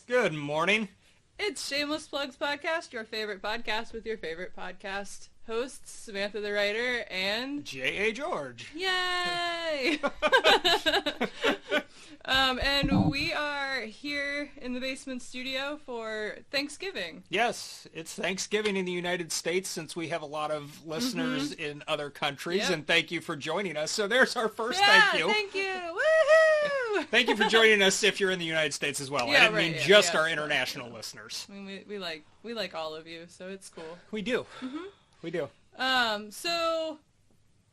Good morning. It's Shameless Plugs Podcast, your favorite podcast with your favorite podcast hosts, Samantha the Writer and... J.A. George. Yay! And we are here in the basement studio for Thanksgiving. Yes, it's Thanksgiving in the United States since we have a lot of listeners in other countries, Yep. and thank you for joining us. So there's our first Yeah, thank you. thank you! Woohoo! Thank you for joining us if you're in the United States as well. Yeah, I didn't right, mean yeah, just yeah, our so, international listeners. I mean, we like all of you, so it's cool. We do. We do. So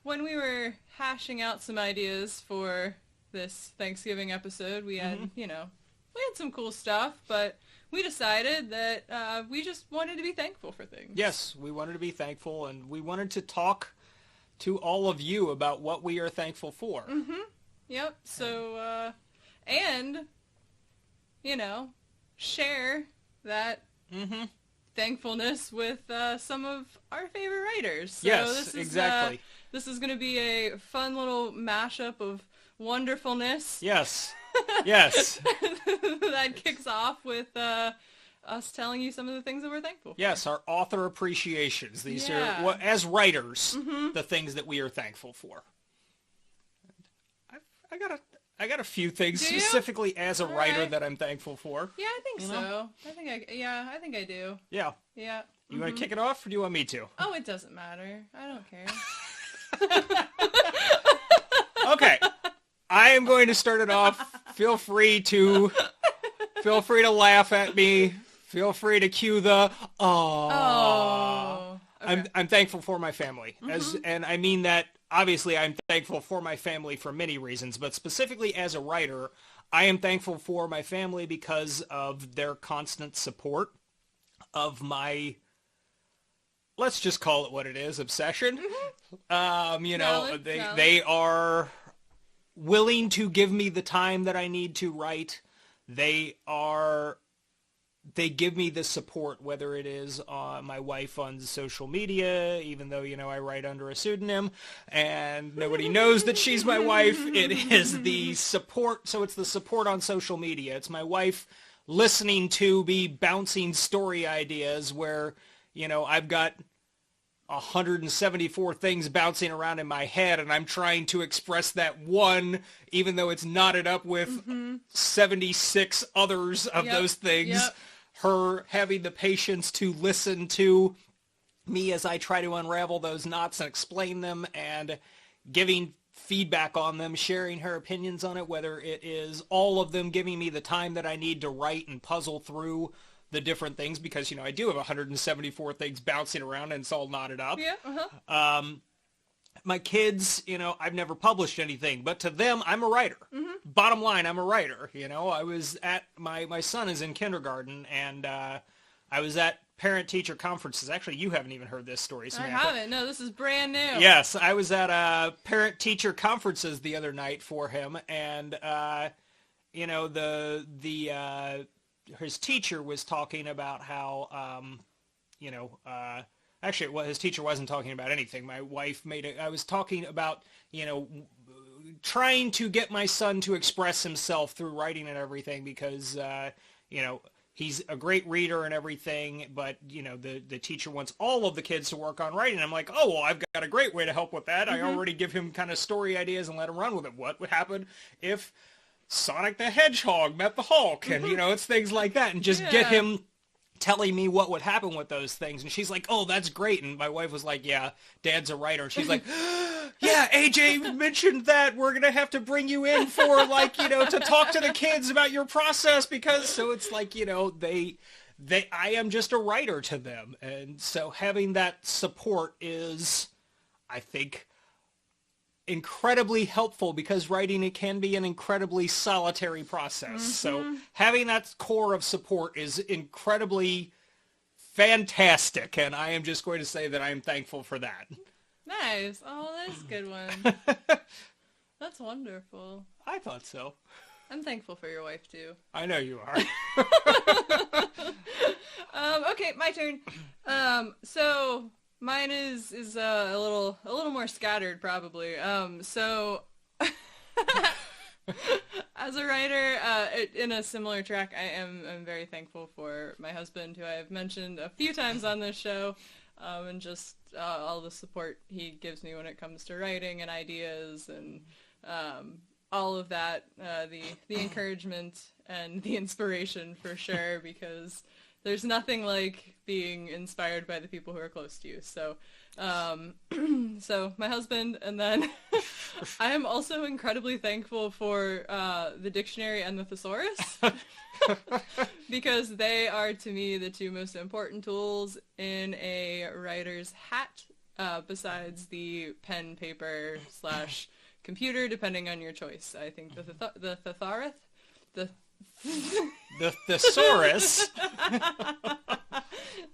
when we were hashing out some ideas for this Thanksgiving episode, we had, we had some cool stuff, but we decided that we just wanted to be thankful for things. Yes, we wanted to be thankful, and we wanted to talk to all of you about what we are thankful for. Yep. So, share that thankfulness with some of our favorite writers. So Yes, exactly. This is going to be a fun little mashup of wonderfulness. Yes. Yes. That kicks off with us telling you some of the things that we're thankful for. Yes, our author appreciations. These Yeah. are, as writers, the things that we are thankful for. I got a few things Do you? specifically as a writer Alright. that I'm thankful for. Yeah, I think You so. know? I think I do. Yeah. Yeah. You want to kick it off, or do you want me to? Oh, it doesn't matter. I don't care. Okay. I am going to start it off. Feel free to laugh at me. Feel free to cue the Oh. Okay. I'm thankful for my family, and I mean that. Obviously, I'm thankful for my family for many reasons, but specifically as a writer, I am thankful for my family because of their constant support of my, let's just call it what it is, obsession. Valid. They are willing to give me the time that I need to write. They give me the support, whether it is my wife on social media, even though, I write under a pseudonym, and nobody knows that she's my wife. It is the support, so it's the support on social media. It's my wife listening to me bouncing story ideas where, I've got 174 things bouncing around in my head, and I'm trying to express that one, even though it's knotted up with 76 others of those things. Yep. Her having the patience to listen to me as I try to unravel those knots and explain them, and giving feedback on them, sharing her opinions on it, whether it is all of them giving me the time that I need to write and puzzle through the different things, because, I do have 174 things bouncing around and it's all knotted up. Yeah. My kids, I've never published anything, but to them, I'm a writer. Bottom line, I'm a writer. I was at, my son is in kindergarten, and I was at parent-teacher conferences. Actually, you haven't even heard this story, Samantha. I haven't. No, this is brand new. Yes, I was at parent-teacher conferences the other night for him, and, his teacher was talking about how, actually, his teacher wasn't talking about anything. My wife I was talking about, trying to get my son to express himself through writing and everything, because, he's a great reader and everything, but, the teacher wants all of the kids to work on writing. I'm like, oh, well, I've got a great way to help with that. I already give him kind of story ideas and let him run with it. What would happen if Sonic the Hedgehog met the Hulk? And, it's things like that. And just get him telling me what would happen with those things. And she's like, oh, that's great. And my wife was like, yeah, Dad's a writer. And she's like, yeah, AJ mentioned that we're going to have to bring you in for, to talk to the kids about your process, because, so it's like, I am just a writer to them. And so having that support is, I think, incredibly helpful, because writing, it can be an incredibly solitary process. So having that core of support is incredibly fantastic, and I am just going to say that I am thankful for that. Nice. Oh, that's a good one. That's wonderful. I thought so. I'm thankful for your wife, too. I know you are. Okay, my turn. So mine is a little more scattered, probably. So As a writer, in a similar track, I'm very thankful for my husband, who I have mentioned a few times on this show, and just all the support he gives me when it comes to writing and ideas and all of that, the encouragement and the inspiration for sure, because there's nothing like being inspired by the people who are close to you. So, so my husband, and then I am also incredibly thankful for the dictionary and the thesaurus, because they are, to me, the two most important tools in a writer's hat, besides the pen, paper / computer, depending on your choice. I think the thesaurus, the thesaurus,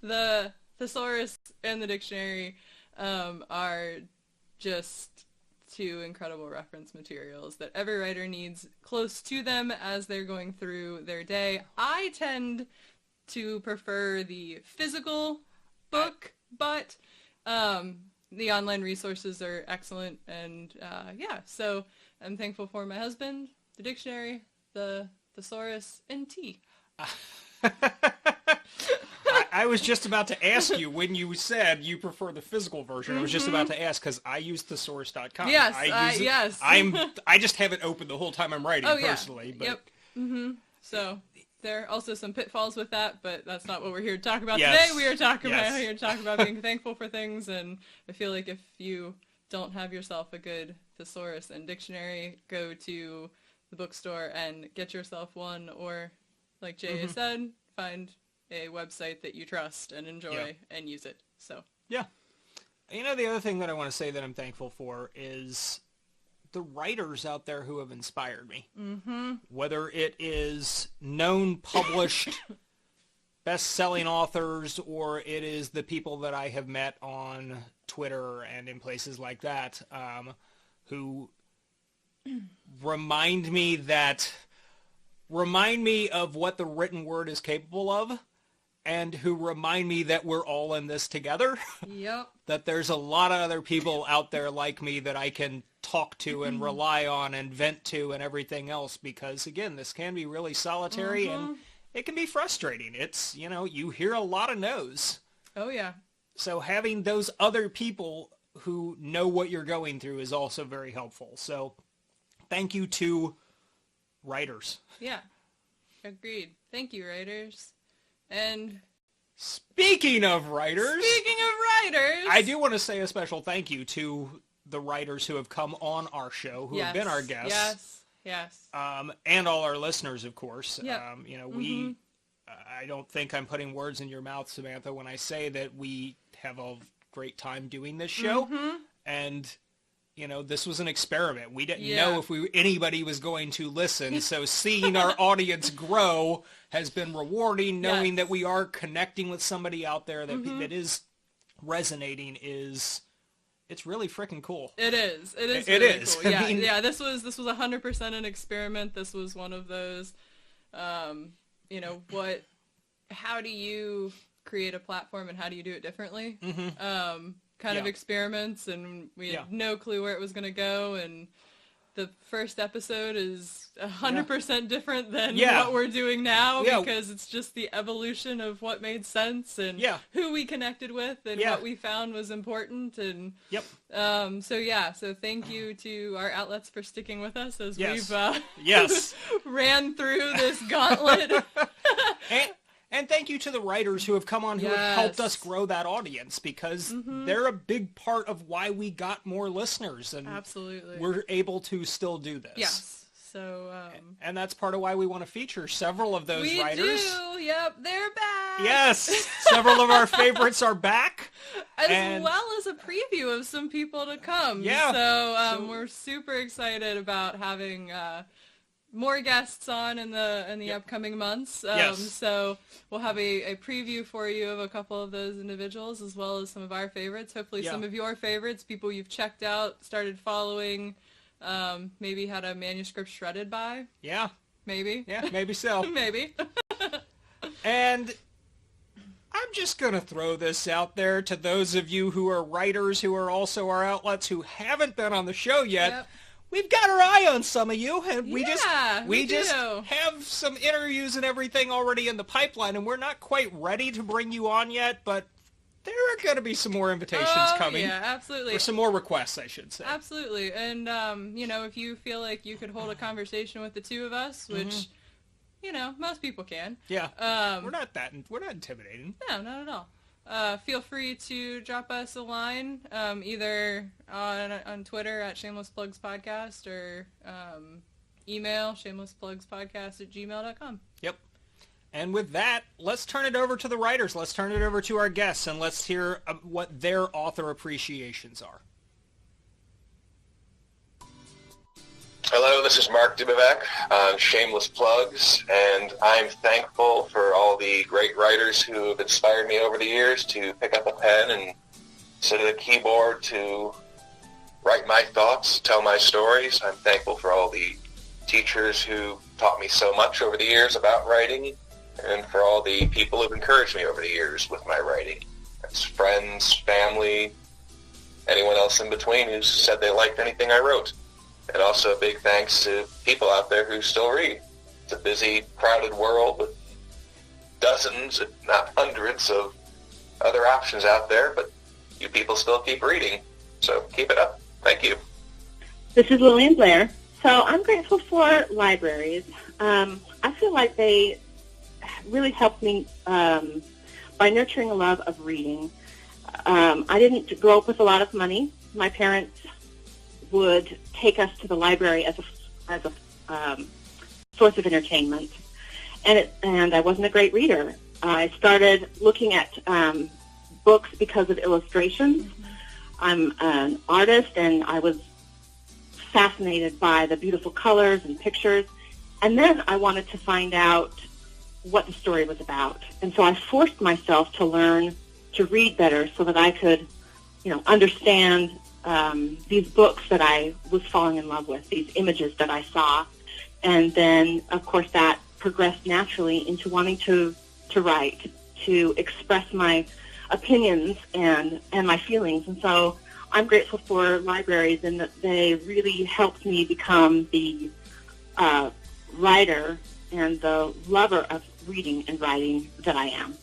the thesaurus and the dictionary are just two incredible reference materials that every writer needs close to them as they're going through their day. I tend to prefer the physical book, but the online resources are excellent, and yeah, so I'm thankful for my husband, the dictionary, the thesaurus, and tea. I was just about to ask you, when you said you prefer the physical version, I was just about to ask, because I use thesaurus.com. Yes, yes. I just have it open the whole time I'm writing, personally. Yeah. But... Yep. So there are also some pitfalls with that, but that's not what we're here to talk about today. We are here to talk about being thankful for things, and I feel like if you don't have yourself a good thesaurus and dictionary, go to the bookstore and get yourself one, or, like Jay said, find a website that you trust and enjoy and use it. So yeah. You know, the other thing that I want to say that I'm thankful for is the writers out there who have inspired me. Whether it is known, published, best-selling authors, or it is the people that I have met on Twitter and in places like that, who remind me of what the written word is capable of, and who remind me that we're all in this together. Yep. That there's a lot of other people out there like me that I can talk to and rely on and vent to and everything else, because, again, this can be really solitary and it can be frustrating. It's, you know, you hear a lot of no's. Oh, yeah. So having those other people who know what you're going through is also very helpful. So thank you to writers. Yeah. Agreed. Thank you, writers. And speaking of writers, I do want to say a special thank you to the writers who have come on our show, who have been our guests. Yes. And all our listeners, of course. Yep. You know, I don't think I'm putting words in your mouth, Samantha, when I say that we have a great time doing this show. And, you know, this was an experiment. We didn't know if anybody was going to listen. So seeing our audience grow has been rewarding. Knowing that we are connecting with somebody out there that is resonating it's really freaking cool. It is. It is. It really is. Cool. Yeah. This was 100% an experiment. This was one of those, you know, how do you create a platform and how do you do it differently? Kind of experiments, and we had no clue where it was going to go, and the first episode is 100% different than what we're doing now, because it's just the evolution of what made sense and who we connected with and what we found was important. And so thank you to our outlets for sticking with us as we've ran through this gauntlet. And thank you to the writers who have come on who have helped us grow that audience, because they're a big part of why we got more listeners, and we're able to still do this. Yes. So, and that's part of why we want to feature several of those writers. We do. Yep, they're back. Yes, several of our favorites are back, as well as a preview of some people to come. Yeah. So we're super excited about having more guests on in the upcoming months. So we'll have a preview for you of a couple of those individuals, as well as some of our favorites. Hopefully some of your favorites, people you've checked out, started following, maybe had a manuscript shredded by. Yeah. Maybe. Yeah, maybe so. Maybe. And I'm just going to throw this out there to those of you who are writers, who are also our outlets, who haven't been on the show yet. Yep. we've got our eye on some of you, and we just do. have some interviews and everything already in the pipeline, and we're not quite ready to bring you on yet, but there are going to be some more invitations coming. Yeah, absolutely. Or some more requests, I should say. Absolutely. And, if you feel like you could hold a conversation with the two of us, which, most people can. Yeah. We're not intimidating. No, not at all. Feel free to drop us a line, either on Twitter at Shameless Plugs Podcast or email shamelessplugspodcast@gmail.com. Yep. And with that, let's turn it over to the writers. Let's turn it over to our guests, and let's hear what their author appreciations are. Hello, this is Mark Dubovec on Shameless Plugs, and I'm thankful for all the great writers who have inspired me over the years to pick up a pen and sit at a keyboard to write my thoughts, tell my stories. I'm thankful for all the teachers who taught me so much over the years about writing, and for all the people who've encouraged me over the years with my writing. That's friends, family, anyone else in between who said they liked anything I wrote. And also a big thanks to people out there who still read. It's a busy, crowded world with dozens, if not hundreds, of other options out there, but you people still keep reading. So keep it up. Thank you. This is Lillian Blair. So I'm grateful for libraries. I feel like they really helped me by nurturing a love of reading. I didn't grow up with a lot of money. My parents would take us to the library as a source of entertainment, and I wasn't a great reader. I started looking at books because of illustrations. I'm an artist, and I was fascinated by the beautiful colors and pictures. And then I wanted to find out what the story was about. And so I forced myself to learn to read better so that I could, understand these books that I was falling in love with, these images that I saw. And then, of course, that progressed naturally into wanting to write, to express my opinions and my feelings. And so I'm grateful for libraries in that they really helped me become the writer and the lover of reading and writing that I am.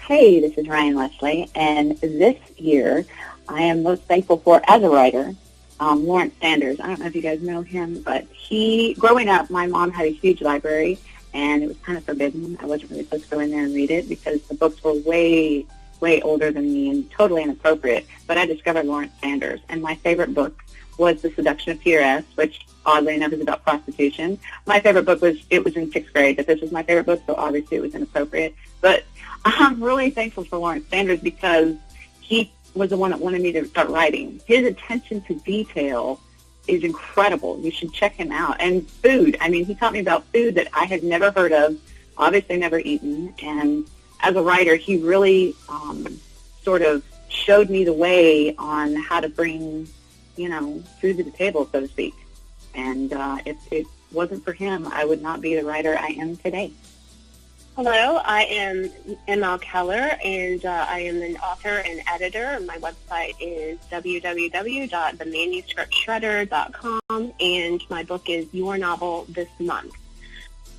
Hey, this is Ryan Leslie, and this year I am most thankful for, as a writer, Lawrence Sanders. I don't know if you guys know him, but growing up, my mom had a huge library, and it was kind of forbidden. I wasn't really supposed to go in there and read it because the books were way, way older than me and totally inappropriate. But I discovered Lawrence Sanders, and my favorite book was The Seduction of Peter S., which oddly enough is about prostitution. My favorite book was in 6th grade, but this was my favorite book, so obviously it was inappropriate. But I'm really thankful for Lawrence Sanders because he was the one that wanted me to start writing. His attention to detail is incredible. You should check him out. And food. I mean, he taught me about food that I had never heard of, obviously never eaten. And as a writer, he really sort of showed me the way on how to bring, food to the table, so to speak. And if it wasn't for him, I would not be the writer I am today. Hello, I am ML Keller, and I am an author and editor. My website is www.themanuscriptshredder.com, and my book is Your Novel This Month.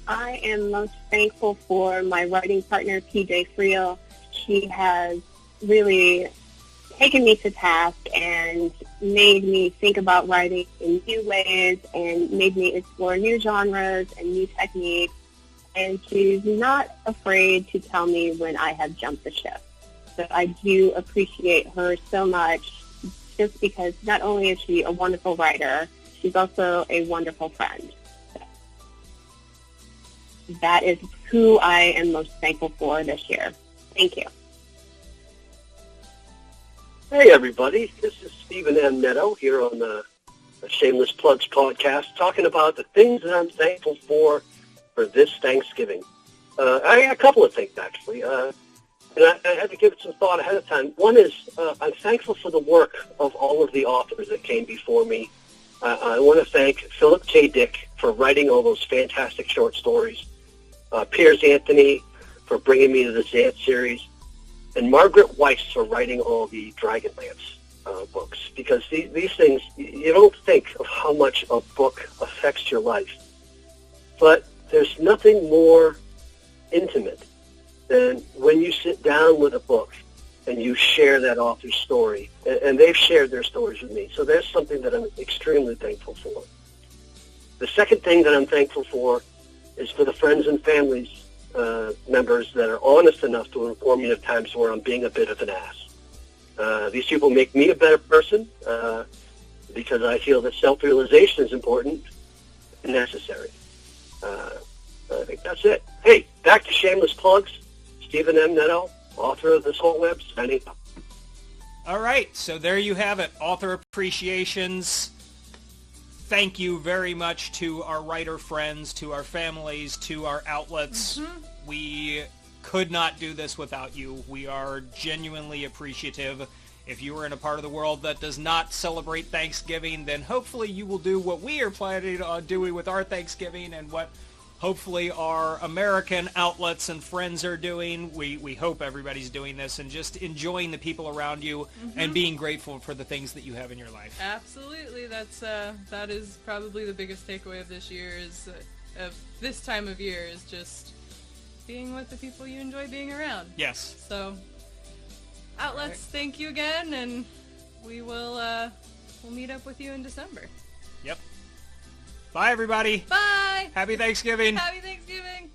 I am most thankful for my writing partner, PJ Friel. She has really taken me to task and made me think about writing in new ways and made me explore new genres and new techniques. And she's not afraid to tell me when I have jumped the ship. So I do appreciate her so much just because not only is she a wonderful writer, she's also a wonderful friend. So that is who I am most thankful for this year. Thank you. Hey, everybody. This is Stephen M. Meadow here on the Shameless Plugs podcast, talking about the things that I'm thankful for this Thanksgiving. I got a couple of things, actually, and I had to give it some thought ahead of time. One is I'm thankful for the work of all of the authors that came before me. I want to thank Philip K. Dick for writing all those fantastic short stories, Piers Anthony for bringing me to the Zant series, and Margaret Weiss for writing all the Dragonlance books, because these things, you don't think of how much a book affects your life. But there's nothing more intimate than when you sit down with a book and you share that author's story. And they've shared their stories with me. So that's something that I'm extremely thankful for. The second thing that I'm thankful for is for the friends and families members that are honest enough to inform me of times where I'm being a bit of an ass. These people make me a better person because I feel that self-realization is important and necessary. I think that's it. Hey, back to shameless plugs. Stephen M. Netto, author of This Whole Web, signing up. All right, so there you have it. Author appreciations. Thank you very much to our writer friends, to our families, to our outlets. We could not do this without you. We are genuinely appreciative. If you are in a part of the world that does not celebrate Thanksgiving, then hopefully you will do what we are planning on doing with our Thanksgiving and what hopefully our American outlets and friends are doing. We hope everybody's doing this and just enjoying the people around you and being grateful for the things that you have in your life. Absolutely. That is probably the biggest takeaway of this year of this time of year is just being with the people you enjoy being around. Yes. So, outlets, thank you again, and we'll meet up with you in December. Yep. Bye, everybody. Bye. Happy Thanksgiving. Happy Thanksgiving.